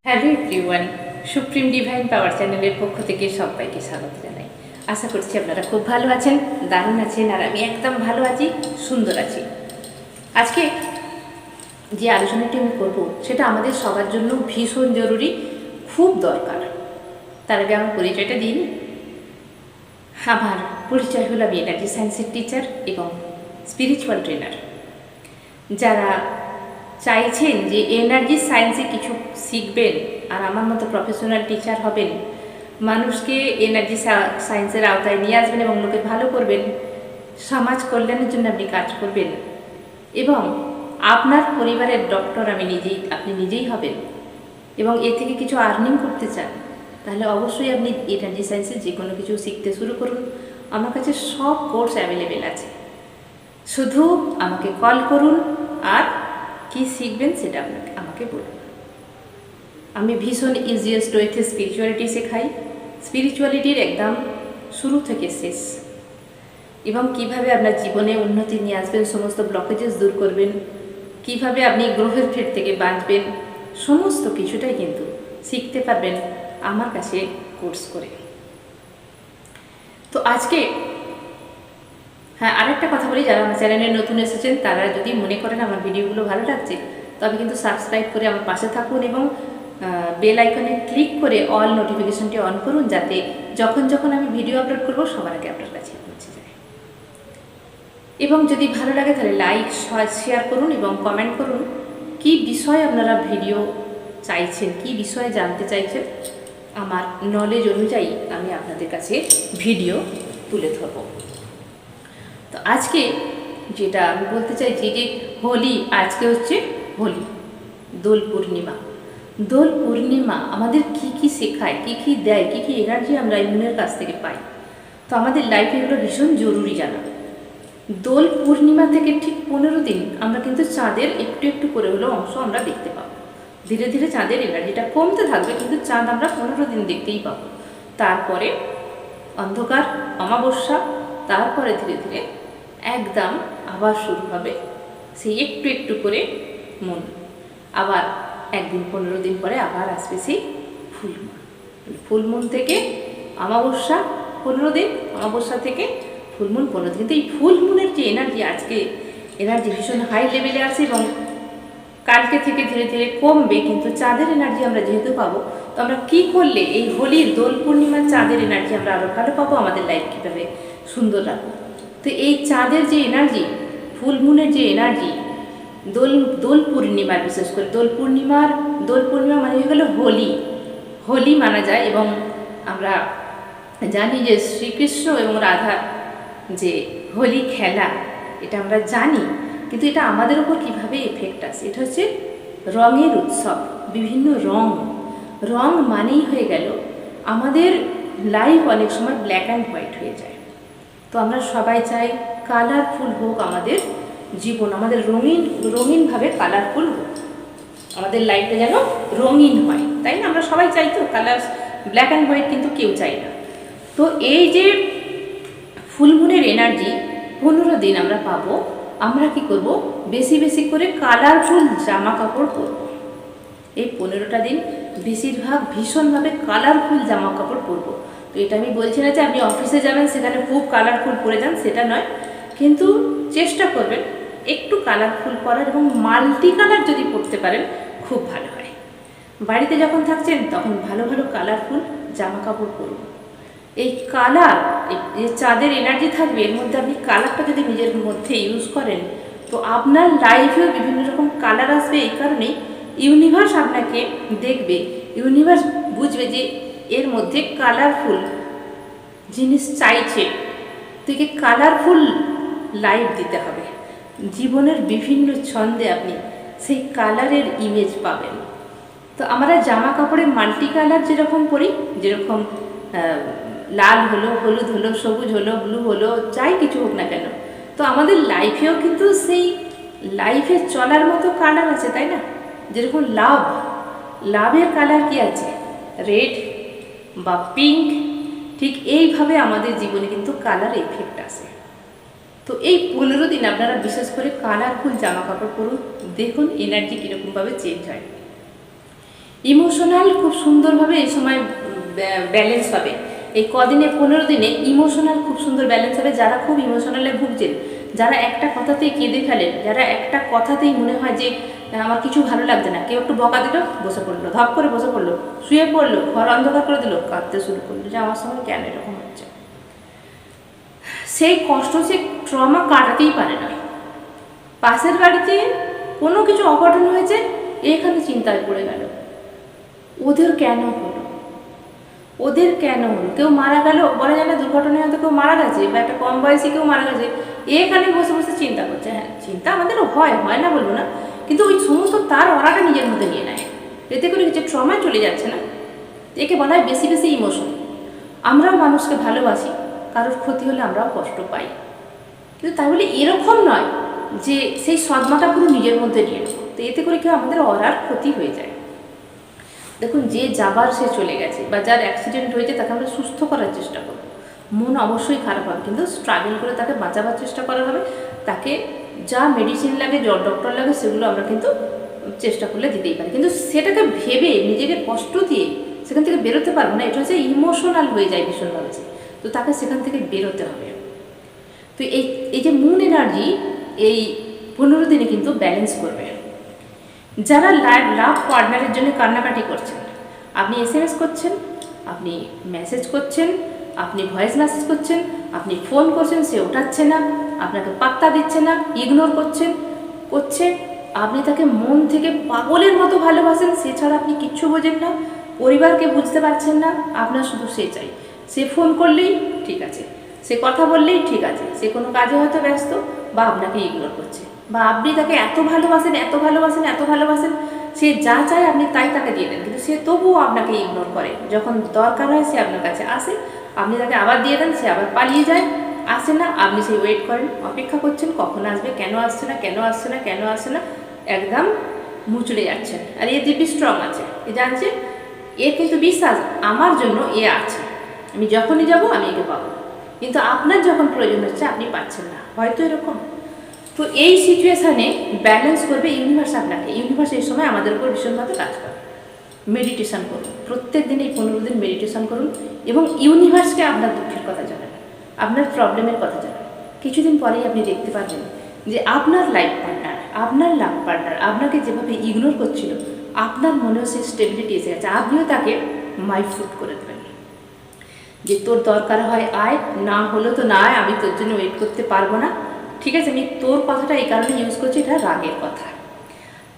Hello everyone, supreme divine পাওয়ার চ্যানেলের পক্ষ থেকে সবাইকে স্বাগত জানাই। আশা করছি আপনারা খুব ভালো আছেন, দারুণ আছেন, আর আমি একদম ভালো আছি, সুন্দর আছি। আজকে যে আলোচনাটি আমি করব সেটা আমাদের সবার জন্য ভীষণ জরুরি, খুব দরকার। তার আগে আমার পরিচয়টা দিই। আমার পরিচয় হলো আমি এনার্জি সায়েন্সের টিচার এবং স্পিরিচুয়াল ট্রেনার। যারা চাইছেন যে এনার্জি সায়েন্সে কিছু শিখবেন আর আমার মতো প্রফেশনাল টিচার হবেন, মানুষকে এনার্জি সায়েন্সের আওতায় নিয়ে আসবেন এবং লোকে ভালো করবেন, সমাজ কল্যাণের জন্য আপনি কাজ করবেন এবং আপনার পরিবারের ডক্টর আপনি নিজেই হবেন এবং এ থেকে কিছু আর্নিং করতে চান, তাহলে অবশ্যই আপনি এনার্জি সায়েন্সে যে কোনো কিছু শিখতে শুরু করুন। আমার কাছে সব কোর্স অ্যাভেলেবেল আছে, শুধু আমাকে কল করুন আর কি শিখবেন সেটা আমাকে বলুন। আমি ভীষণ ইজিয়েস্ট ওয়েতে স্পিরিচুয়ালিটি শেখাই, স্পিরিচুয়ালিটির একদম শুরু থেকে শেষ, এবং কিভাবে আপনার জীবনে উন্নতি নিয়ে আসবেন, সমস্ত ব্লকেজেস দূর করবেন, কিভাবে আপনি গ্রহের ফের থেকে বাঁচবেন, সমস্ত কিছুটাই কিন্তু শিখতে পারবেন আমার কাছে কোর্স করে। তো আজকে আরেকটা কথা বলি, যারা আমার চ্যানেলে নতুন এসেছেন তারা যদি মনে করেন আমার ভিডিওগুলো ভালো লাগছে, তবে কিন্তু সাবস্ক্রাইব করে আমার পাশে থাকুন এবং বেল আইকনে ক্লিক করে অল নোটিফিকেশনটি অন করুন, যাতে যখন যখন আমি ভিডিও আপলোড করব সবার আগে আপনার কাছে পৌঁছে যায়। এবং যদি ভালো লাগে তাহলে লাইক শেয়ার করুন এবং কমেন্ট করুন কি বিষয়ে আপনারা ভিডিও চাইছেন, কি বিষয়ে জানতে চাইছেন। আমার নলেজ অনুযায়ী আমি আপনাদের কাছে ভিডিও তুলে ধরব। তো আজকে যেটা আমি বলতে চাইছি যে হোলি, আজকে হচ্ছে হোলি, দোল পূর্ণিমা। দোল পূর্ণিমা আমাদের কি কি শেখায়, কি কি দেয়, কি কি এনার্জি আমরা ইমুনের কাছ থেকে পাই, তো আমাদের লাইফে এগুলো ভীষণ জরুরি জানা। দোল পূর্ণিমা থেকে ঠিক 15 দিন আমরা কিন্তু চাঁদের একটু একটু করে হলেও অংশ আমরা দেখতে পাবো। ধীরে ধীরে চাঁদের এনার্জিটা কমতে থাকবে, কিন্তু চাঁদ আমরা 15 দিন দেখতেই পাবো। তারপরে অন্ধকার, অমাবস্যা, তারপরে ধীরে ধীরে একদম আবার শুরু হবে সেই একটু একটু করে মন। আবার একদিন 15 দিন পরে আবার আসবে সেই ফুলমুন। ফুলমুন থেকে অমাবস্যা 15 দিন, অমাবস্যা থেকে ফুলমুন 15 দিন। কিন্তু এই ফুলমুনের যে এনার্জি, আজকে এনার্জি ভীষণ হাই লেভেলে আছে এবং কালকে থেকে ধীরে ধীরে কমবে, কিন্তু চাঁদের এনার্জি আমরা যেহেতু পাবো, তো আমরা কী করলে এই হোলির দোল পূর্ণিমার চাঁদের এনার্জি আমরা আরও ভালো পাবো, আমাদের লাইফ কীভাবে সুন্দর রাখবো। তো এই চাঁদের যে এনার্জি, ফুলমুনের যে এনার্জি, দোল পূর্ণিমার, বিশেষ করে দোল পূর্ণিমা মানে হয়ে গেল হোলি। হোলি মানা যায় এবং আমরা জানি যে শ্রীকৃষ্ণ এবং রাধার যে হোলি খেলা, এটা আমরা জানি, কিন্তু এটা আমাদের উপর কীভাবে এফেক্ট আসে, এটা হচ্ছে রঙের উৎসব। বিভিন্ন রং মানেই হয়ে গেল আমাদের লাইফ অনেক সময় ব্ল্যাক অ্যান্ড হোয়াইট হয়ে যায়। তো আমরা সবাই চাই কালারফুল হোক আমাদের জীবন, আমাদের রঙিনভাবে কালারফুল হোক, আমাদের লাইফটা যেন রঙিন হয়, তাই না? আমরা সবাই চাই তো কালার, ব্ল্যাক অ্যান্ড হোয়াইট কিন্তু কেউ চাই না। তো এই যে ফুলমুনের এনার্জি 15 দিন আমরা পাবো, আমরা কি করব, বেশি বেশি করে কালারফুল জামা কাপড় পরবো। এই 15টা দিন বেশিরভাগ ভীষণভাবে কালারফুল জামা কাপড় পরবো। তো এটা আমি বলছি না যে আপনি অফিসে যাবেন সেখানে খুব কালারফুল পরে যান, সেটা নয়, কিন্তু চেষ্টা করবেন একটু কালারফুল পরার, এবং মাল্টি কালার যদি পরতে পারেন খুব ভালো হয়। বাড়িতে যখন থাকছেন তখন ভালো ভালো কালারফুল জামা কাপড় পরুন। এই কালার, যে চাঁদের এনার্জি থাকবে এর মধ্যে, আপনি কালারটা যদি নিজের মধ্যে ইউজ করেন তো আপনার লাইফেও বিভিন্ন রকম কালার আসবে। এই কারণেই ইউনিভার্স আপনাকে দেখবে, ইউনিভার্স বুঝবে যে এর মধ্যে কালারফুল জিনিস চাইছে, থেকে কালারফুল লাইফ দিতে হবে। জীবনের বিভিন্ন ছন্দে আপনি সেই কালারের ইমেজ পাবেন। তো আমরা জামা কাপড়ে মাল্টি কালার যেরকম পরি, যেরকম লাল হলো, হলুদ হলো, সবুজ হলো, ব্লু হলো, যাই কিছু হোক না কেন, তো আমাদের লাইফেও কিন্তু সেই লাইফে চলার মতো কালার আছে, তাই না? যেরকম লাভের কালার কি আছে, রেড বা পিঙ্ক, ঠিক এইভাবে আমাদের জীবনে কিন্তু কালার এফেক্ট আসে। তো এই 15 দিন আপনারা বিশেষ করে কালারফুল জামা কাপড় পরুন, দেখুন এনার্জি কীরকমভাবে চেঞ্জ হয়। ইমোশনাল খুব সুন্দরভাবে এই সময় ব্যালেন্স হবে। এই কদিনে 15 দিনে ইমোশনাল খুব সুন্দর ব্যালেন্স হবে। যারা খুব ইমোশনালে ভুগছেন, যারা একটা কথাতেই কেঁদে ফেলেন, যারা একটা কথাতেই মনে হয় যে আমার কিছু ভালো লাগছে না, কেউ একটু বকা দিল বসে পড়লো, ধপ করে বসে পড়লো, শুয়ে পড়লো, ঘর অন্ধকার করে দিল, কাঁদতে শুরু করলো যে আমার সঙ্গে কেন এরকম হচ্ছে। সেই কষ্ট, সে ট্রমা কাটাতেই পারে না। পাশের বাড়িতে কোনো কিছু অঘটন হয়েছে, এখানে চিন্তায় পড়ে গেল, ওদের কেন হলো, ওদের কেন হলো, কেউ মারা গেল, বলা যায় না দুর্ঘটনায় হয়তো কেউ মারা গেছে, বা একটা কম বয়সী কেউ মারা গেছে, এখানে বসে বসে চিন্তা করছে। হ্যাঁ, চিন্তা আমাদেরও হয় না বলবো না, কিন্তু ওই সমস্ত তার অরাটা নিজের মধ্যে নিয়ে নেয়, এতে করে কিছু ট্রমায় চলে যাচ্ছে না। একে বলা হয় বেশি বেশি ইমোশন। আমরাও মানুষকে ভালোবাসি, কারোর ক্ষতি হলে আমরাও কষ্ট পাই, কিন্তু তাই বলে এরকম নয় যে সেই সদমাটা পুরো নিজের মধ্যে নিয়ে নেব। তো এতে করে কেউ আমাদের অরার ক্ষতি হয়ে যায়। দেখুন, যে যাবার সে চলে গেছে, বা যার অ্যাক্সিডেন্ট হয়েছে তাকে আমরা সুস্থ করার চেষ্টা করব। মন অবশ্যই খারাপ হবে, কিন্তু স্ট্রাগল করে তাকে বাঁচাবার চেষ্টা করা হবে। তাকে যা মেডিসিন লাগে, ডক্টর লাগে, সেগুলো আমরা কিন্তু চেষ্টা করলে দিতেই পারি, কিন্তু সেটাকে ভেবে নিজেকে কষ্ট দিয়ে সেখান থেকে বেরোতে পারবো না। এটা হচ্ছে ইমোশনাল হয়ে যায় ভীষণভাবে, তো তাকে সেখান থেকে বেরোতে হবে। তো এই যে মুন এনার্জি এই 15 দিনে কিন্তু ব্যালেন্স করবে। যারা লাভ পার্টনারের জন্য কান্নাকাটি করছেন, আপনি SMS করছেন, আপনি মেসেজ করছেন, আপনি ভয়েস মেসেজ করছেন, আপনি ফোন করছেন, সে ওঠাচ্ছে না, আপনাকে পাত্তা দিচ্ছে না, ইগনোর করছে, আপনি তাকে মন থেকে পাগলের মতো ভালোবাসেন, সে ছাড়া আপনি কিচ্ছু বোঝেন না, পরিবারকে বুঝতে পারছেন না, আপনার শুধু সে চাই। সে ফোন করলেই ঠিক আছে, সে কথা বললেই ঠিক আছে, সে কোনো কাজে হয়তো ব্যস্ত, বা আপনাকে ইগনোর করছে, বা আপনি তাকে এত ভালোবাসেন, সে যা চায় আপনি তাই তাকে দিয়ে দেন, কিন্তু সে তবুও আপনাকে ইগনোর করে। যখন দরকার হয় সে আপনার কাছে আসে, আপনি তাকে আবার দিয়ে দেন, সে আবার পালিয়ে যায়, আসে না, আপনি সেই ওয়েট করেন, অপেক্ষা করছেন কখন আসবে, কেন আসছে না, একদম মুচড়ে যাচ্ছেন। আর এ দিব্যি স্ট্রং আছে, এ জানছে, এর কিন্তু বিশ্বাস আমার জন্য এ আছে, আমি যখনই যাব আমি একে পাবো, কিন্তু আপনার যখন প্রয়োজন হচ্ছে আপনি পাচ্ছেন না, হয়তো এরকম। তো এই সিচুয়েশানে ব্যালেন্স করবে ইউনিভার্স আপনাকে। ইউনিভার্স এই সময় আমাদের উপর ভীষণভাবে কাজ করে। মেডিটেশন করুন, প্রত্যেক দিন এই 15 দিন মেডিটেশন করুন, এবং ইউনিভার্সকে আপনার দুঃখের কথা জানান, আপনার প্রবলেমের কথা জানান। কিছুদিন পরেই আপনি দেখতে পারবেন যে আপনার লাইফ পার্টনার, আপনার লাভ পার্টনার আপনাকে যেভাবে ইগনোর করছিল, আপনার মনেও সেই স্টেবিলিটি এসে গেছে। আপনিও তাকে মাইফুট করে দেবেন যে তোর দরকার হয় আয়, না হলো তো না আয়, আমি তোর জন্য ওয়েট করতে পারবো না, ঠিক আছে। আমি তোর কথাটা এই কারণে ইউজ করছি, এটা রাগের কথা।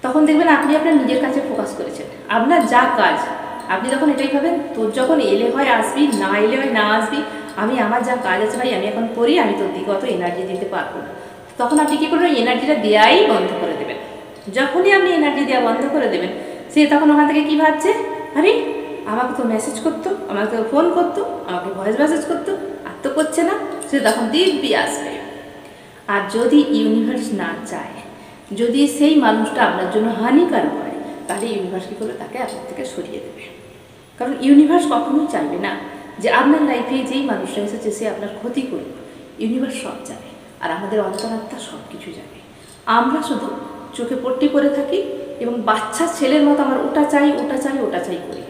তখন দেখবেন আপনি আপনার নিজের কাছে ফোকাস করেছেন, আপনার যা কাজ আপনি তখন এটাই ভাবেন, তোর যখন এলে হয় আসবি, না এলে হয় না আসবি, আমি আমার যা কাজ আছে ভাই আমি এখন করি, আমি তোর দিকে অত এনার্জি দিতে পারবো না। তখন আপনি কী করবেন, এনার্জিটা দেওয়াই বন্ধ করে দেবেন। যখনই আপনি এনার্জি দেওয়া বন্ধ করে দেবেন, সে তখন ওখান থেকে কী ভাবছে, আরে আমাকে তো মেসেজ করতো, আমাকে ফোন করতো, আমাকে ভয়েস মেসেজ করতো, আর তো করছে না, সে তখন দিব্যি আসবে। আর যদি ইউনিভার্স না চায়, যদি সেই মানুষটা আপনার জন্য হানিকারক হয়, তাহলে ইউনিভার্স কী করবে, তাকে আপনার থেকে সরিয়ে দেবে। কারণ ইউনিভার্স কখনোই চাইবে না যে আপনার লাইফে যেই মানুষটা এসেছে সে আপনার ক্ষতি করবে। ইউনিভার্স সব জানে, আর আমাদের অন্তরাত্মা সব কিছু জানে। আমরা শুধু চোখে পট্টি করে থাকি এবং বাচ্চা ছেলের মতো আমার ওটা চাই করি।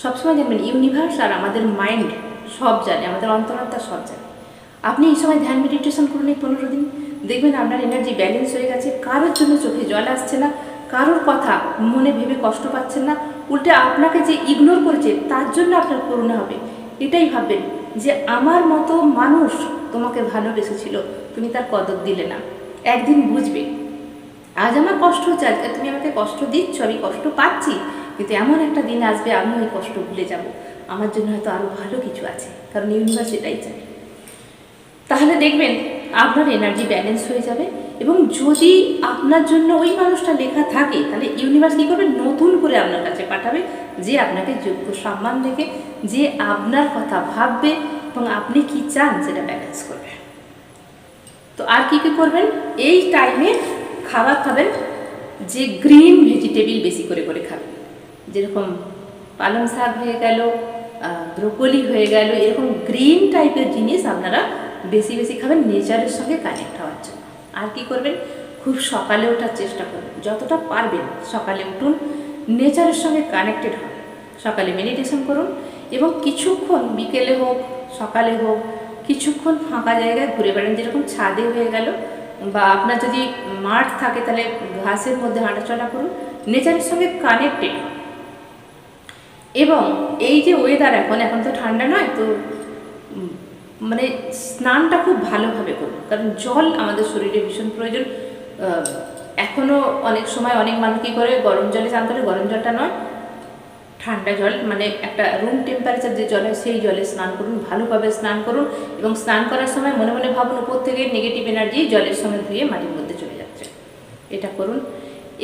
সবসময় জানবেন ইউনিভার্স আর আমাদের মাইন্ড সব জানে, আমাদের অন্তরাত্মা সব জানে। আপনি এই সময় ধ্যান মেডিটেশন করুন এই 15 দিন, দেখবেন আপনার এনার্জি ব্যালেন্স হয়ে গেছে, কারোর জন্য চোখে জল আসছে না, কারোর কথা মনে ভেবে কষ্ট পাচ্ছেন না, উল্টে আপনাকে যে ইগনোর করেছে তার জন্য আপনার করুণা হবে। এটাই ভাববেন যে আমার মতো মানুষ তোমাকে ভালোবেসেছিল, তুমি তার কদর দিলে না, একদিন বুঝবে। আজ আমার কষ্ট হচ্ছে, আজকে তুমি আমাকে কষ্ট দিচ্ছ, আমি কষ্ট পাচ্ছি, কিন্তু এমন একটা দিন আসবে আমি ওই কষ্ট ভুলে যাব, আমার জন্য হয়তো আরও ভালো কিছু আছে, কারণ ইউনিভার্স এটাই চায়। তাহলে দেখবেন আপনার এনার্জি ব্যালেন্স হয়ে যাবে। এবং যদি আপনার জন্য ওই মানুষটা লেখা থাকে, তাহলে ইউনিভার্স কী করবে, নতুন করে আপনার কাছে পাঠাবে, যে আপনাকে যোগ্য সম্মান দেখে, যে আপনার কথা ভাববে এবং আপনি কি চান সেটা ব্যালেন্স করবে। তো আর কী করবেন, এই টাইমে খাবার খাবেন যে গ্রিন ভেজিটেবল বেশি করে খাবেন, যেরকম পালং শাক হয়ে গেল, ব্রোকলি হয়ে গেল, এরকম গ্রিন টাইপের জিনিস আপনারা বেশি খাবেন নেচারের সঙ্গে কানেক্ট হওয়ার জন্য। আর কি করবেন, খুব সকালে ওঠার চেষ্টা করবেন, যতটা পারবেন সকালে উঠুন, নেচারের সঙ্গে কানেক্টেড হন। সকালে মেডিটেশন করুন এবং কিছুক্ষণ বিকেলে হোক সকালে হোক কিছুক্ষণ ফাঁকা জায়গায় ঘুরে বেড়ান, যেরকম ছাদে হয়ে গেল বা আপনার যদি মাঠ থাকে তাহলে ঘাসের মধ্যে হাঁটাচলা করুন, নেচারের সঙ্গে কানেক্টেড। এবং এই যে ওয়েদার এখন তো ঠান্ডা নয়, তো মানে স্নানটা খুব ভালোভাবে করুন, কারণ জল আমাদের শরীরে ভীষণ প্রয়োজন। এখনও অনেক সময় অনেক মানুষ কী করে গরম জলে স্নান করে, গরম জলটা নয়, ঠান্ডা জল মানে একটা রুম টেম্পারেচার যে জল হয় সেই জলে স্নান করুন, ভালোভাবে স্নান করুন। এবং স্নান করার সময় মনে মনে ভাবুন উপর থেকে নেগেটিভ এনার্জি জলের সঙ্গে ধুয়ে মাটির মধ্যে চলে যাচ্ছে। এটা করুন।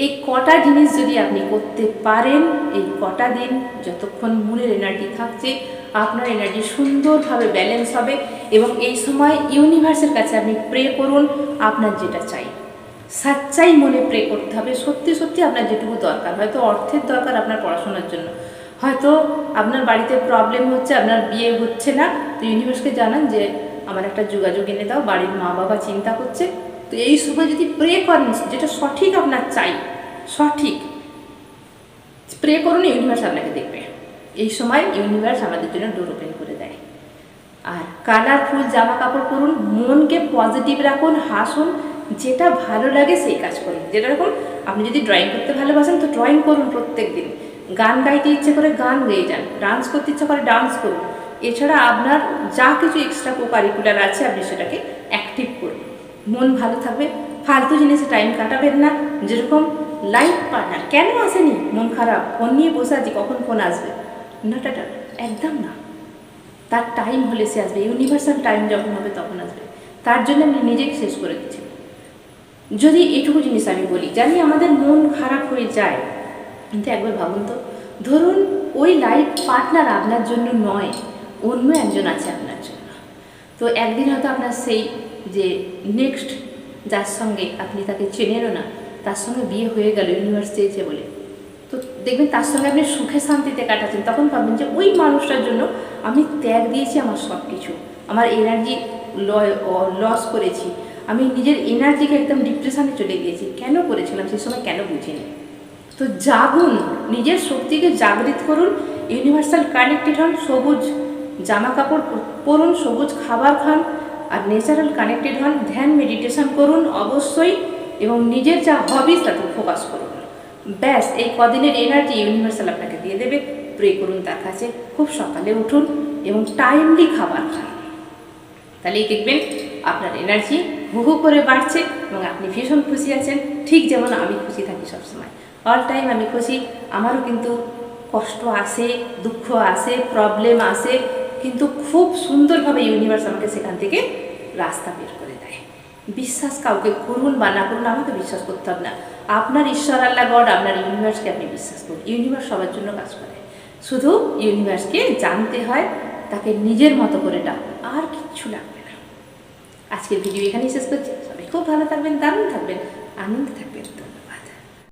এই কটা জিনিস যদি আপনি করতে পারেন, এই কটা দিন যতক্ষণ মনের এনার্জি থাকছে আপনার এনার্জি সুন্দরভাবে ব্যালেন্স হবে। এবং এই সময় ইউনিভার্সের কাছে আপনি প্রে করুন আপনার যেটা চাই, সাচ্চাই মনে প্রে করতে হবে। সত্যি সত্যি আপনার যেটুকু দরকার, হয়তো অর্থের দরকার আপনার পড়াশোনার জন্য, হয়তো আপনার বাড়িতে প্রবলেম হচ্ছে, আপনার বিয়ে হচ্ছে না, তো ইউনিভার্সকে জানান যে আমার একটা যোগাযোগ এনে দাও, বাড়ির মা বাবা চিন্তা করছে। তো এই সময় যদি প্রে করেন যেটা সঠিক আপনার চাই, সঠিক প্রে করুন, ইউনিভার্স আপনাকে দেখবে। এই সময় ইউনিভার্স আমাদের জন্য ডোর ওপেন করে দেয়। আর কালারফুল জামা কাপড় পরুন, মনকে পজিটিভ রাখুন, হাসুন, যেটা ভালো লাগে সেই কাজ করুন। যেরকম আপনি যদি ড্রয়িং করতে ভালোবাসেন তো ড্রয়িং করুন প্রত্যেক দিন, গান গাইতে ইচ্ছে করে গান গেয়ে যান, ডান্স করতে ইচ্ছা করে ডান্স করুন। এছাড়া আপনার যা কিছু এক্সট্রা কারিকুলার আছে আপনি সেটাকে অ্যাক্টিভ করুন। মন ভালো থাকবে, ফালতু জিনিসে টাইম কাটাবেন না। যেরকম লাইফ পার্টনার কেন আসেনি, মন খারাপ, ফোন নিয়ে বসে আছি, কখন ফোন আসবে, না টাটা, একদম না। তার টাইম হলে সে আসবে, ইউনিভার্সাল টাইম যখন হবে তখন আসবে। তার জন্য আপনি নিজেকে শেষ করে দিচ্ছেন। যদি এটুকু জিনিস আমি বলি, জানি আমাদের মন খারাপ হয়ে যায়, কিন্তু একবার ভাবুন তো, ধরুন ওই লাইফ পার্টনার আপনার জন্য নয়, অন্য একজন আছে আপনার জন্য। তো একদিন হয়তো আপনার সেই যে নেক্সট যার সঙ্গে আপনি তাকে চেনেনও না, তার সঙ্গে বিয়ে হয়ে গেল ইউনিভার্স চেয়েছে বলে, তো দেখবেন তার সঙ্গে আপনি সুখে শান্তিতে কাটাচ্ছেন। তখন ভাববেন যে ওই মানুষটার জন্য আমি ত্যাগ দিয়েছি আমার সব কিছু, আমার এনার্জি লস করেছি, আমি নিজের এনার্জিকে একদম ডিপ্রেশনে চলে গিয়েছি। কেন করেছিলাম সেই সময়, কেন বুঝিনি? তো জাগুন, নিজের শক্তিকে জাগৃত করুন, ইউনিভার্সাল কানেক্টেড হন, সবুজ জামা কাপড় পরুন, সবুজ খাবার খান, আর ন্যাচারাল কানেক্টেড হন, ধ্যান মেডিটেশন করুন অবশ্যই, এবং নিজের যা হবিস তাতে ফোকাস করুন। ব্যাস, এই কদিনের এনার্জি ইউনিভার্সাল আপনাকে দিয়ে দেবে। প্রে করুন তার কাছে, খুব সকালে উঠুন এবং টাইমলি খাবার খান, তাহলেই দেখবেন আপনার এনার্জি হু হু করে বাড়ছে এবং আপনি ভীষণ খুশি আছেন। ঠিক যেমন আমি খুশি থাকি সবসময়, অল টাইম আমি খুশি। আমারও কিন্তু কষ্ট আসে, দুঃখ আসে, প্রবলেম আসে, কিন্তু খুব সুন্দরভাবে ইউনিভার্স আমাকে সেখান থেকে রাস্তা বের করে দেয়। বিশ্বাস কাউকে করুন বা না করুন, আমাকে বিশ্বাস করতে হবে না। আপনার ঈশ্বর, আল্লাহ, গড, আপনার ইউনিভার্সকে আপনি বিশ্বাস করুন। ইউনিভার্স সবার জন্য কাজ করে, শুধু ইউনিভার্সকে জানতে হয়, তাকে নিজের মতো করে ডাকুন, আর কিচ্ছু লাগবে না। আজকের ভিডিও এখানেই শেষ করছি। সবাই খুব ভালো থাকবেন, দারুণ থাকবেন, আনন্দে থাকবেন।